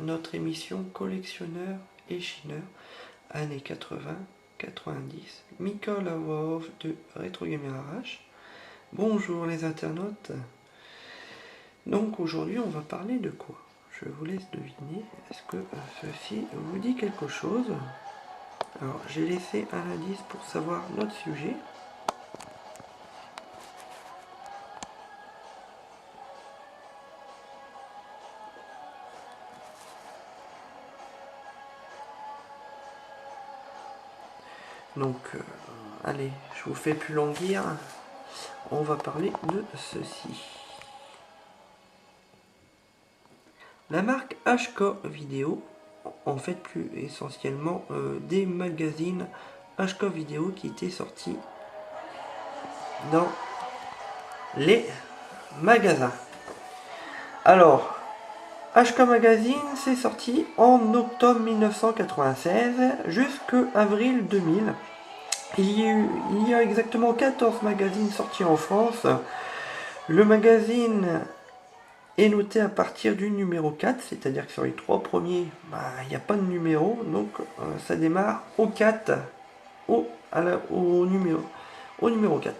notre émission collectionneur et chineur années 80-90, Mickaël Award de Retro Gamer RH. Bonjour les internautes. Donc aujourd'hui on va parler de quoi? Je vous laisse deviner. Est-ce que ceci vous dit quelque chose? Alors j'ai laissé un indice pour savoir notre sujet. Donc allez, je vous fais plus languir. On va parler de ceci. La marque HK Vidéo, en fait plus essentiellement des magazines HK Vidéo qui étaient sortis dans les magasins. Alors, HK Magazine, c'est sorti en octobre 1996 jusqu'à avril 2000. Il y a exactement 14 magazines sortis en France. Le magazine est noté à partir du numéro 4, c'est-à-dire que sur les 3 premiers, il n'y a pas de numéro, donc ça démarre au 4, au numéro 4.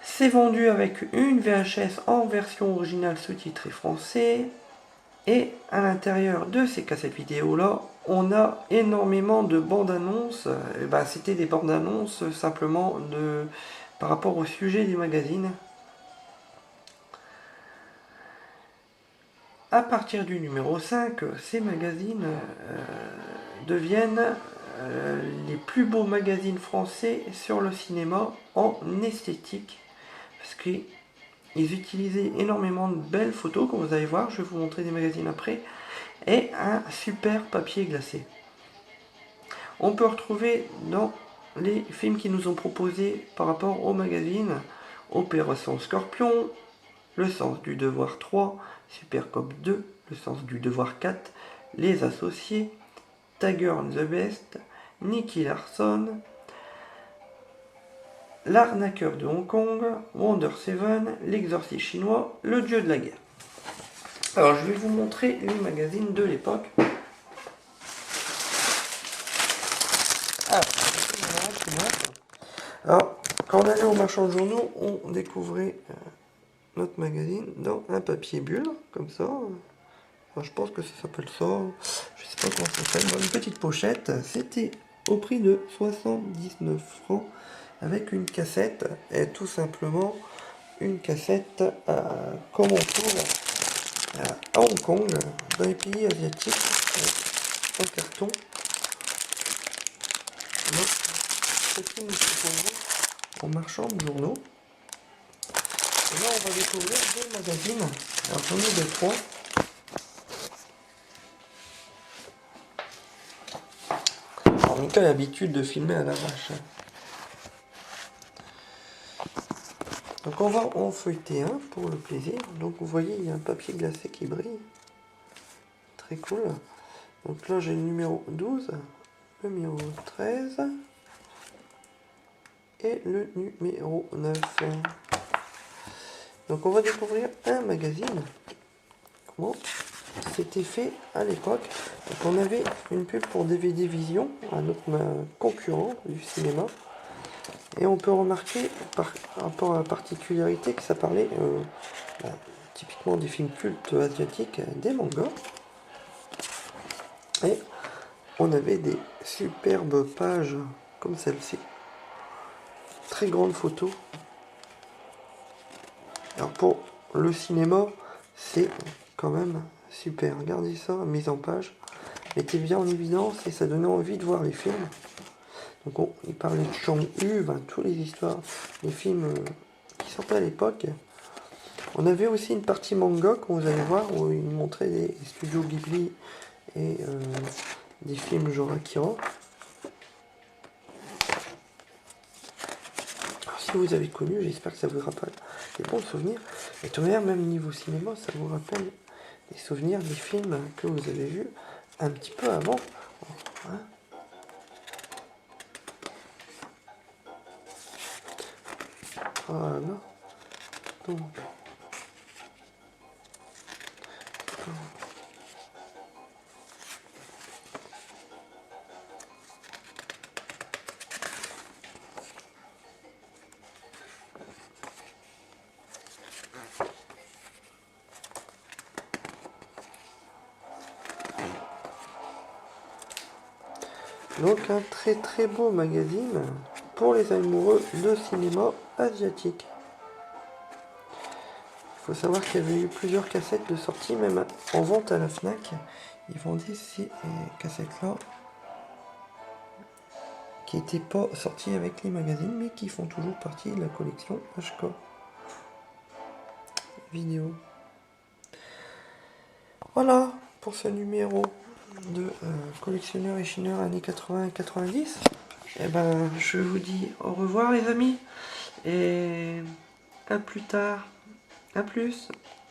C'est vendu avec une VHS en version originale sous-titrée français, et à l'intérieur de ces cassettes vidéo là, on a énormément de bandes annonces. C'était des bandes annonces simplement par rapport au sujet du magazine. À partir du numéro 5, ces magazines deviennent les plus beaux magazines français sur le cinéma en esthétique. Parce qu'ils utilisaient énormément de belles photos, comme vous allez voir, je vais vous montrer des magazines après, et un super papier glacé. On peut retrouver dans les films qu'ils nous ont proposés par rapport au magazine Opération Scorpion, Le Sens du Devoir 3, Super Cop 2, Le Sens du Devoir 4, Les Associés, Tiger and the Best, Nicky Larson, L'arnaqueur de Hong Kong, Wonder Seven, L'exorciste chinois, Le Dieu de la guerre. Alors je vais vous montrer les magazines de l'époque. Alors, quand on allait au marchand de journaux, on découvrait notre magazine dans un papier bulle, comme ça. Enfin, je pense que ça s'appelle ça. Je sais pas comment ça s'appelle. Dans une petite pochette. C'était au prix de 79 francs avec une cassette. Et tout simplement une cassette comme on trouve à Hong Kong, dans les pays asiatiques, en carton. Donc, c'est une proposée en marchand de journaux. Et là, on va découvrir deux magazines. Alors, j'en ai deux, trois. Alors, Mika a l'habitude de filmer à l'arrache. Donc, on va en feuilleter un pour le plaisir. Donc, vous voyez, il y a un papier glacé qui brille. Très cool. Donc là, j'ai le numéro 12, le numéro 13 et le numéro 9. Donc, on va découvrir un magazine. Comment c'était fait à l'époque. Donc on avait une pub pour DVD Vision, un autre concurrent du cinéma, et on peut remarquer par rapport à la particularité que ça parlait typiquement des films cultes asiatiques, des mangas, et on avait des superbes pages comme celle-ci, très grandes photos. Alors pour le cinéma, c'est quand même super. Regardez ça, mise en page. Mettez bien en évidence et ça donnait envie de voir les films. Donc il parlait de Chang-Yu, toutes les histoires, les films qui sortaient à l'époque. On avait aussi une partie manga, comme vous allez voir, où il montrait des studios Ghibli et des films genre Akira. Alors, si vous avez connu, j'espère que ça vous rappelle des bons souvenirs. Et de toute manière, même niveau cinéma, ça vous rappelle des souvenirs des films que vous avez vus un petit peu avant. Hein. Voilà. Donc. Donc un très très beau magazine pour les amoureux de cinéma asiatique. Il faut savoir qu'il y avait eu plusieurs cassettes de sortie, même en vente à la FNAC. Ils vendaient ces cassettes-là qui n'étaient pas sorties avec les magazines, mais qui font toujours partie de la collection HK vidéo. Voilà pour ce numéro de collectionneur et chineur années 80 et 90. Et ben, je vous dis au revoir les amis et à plus tard. À plus.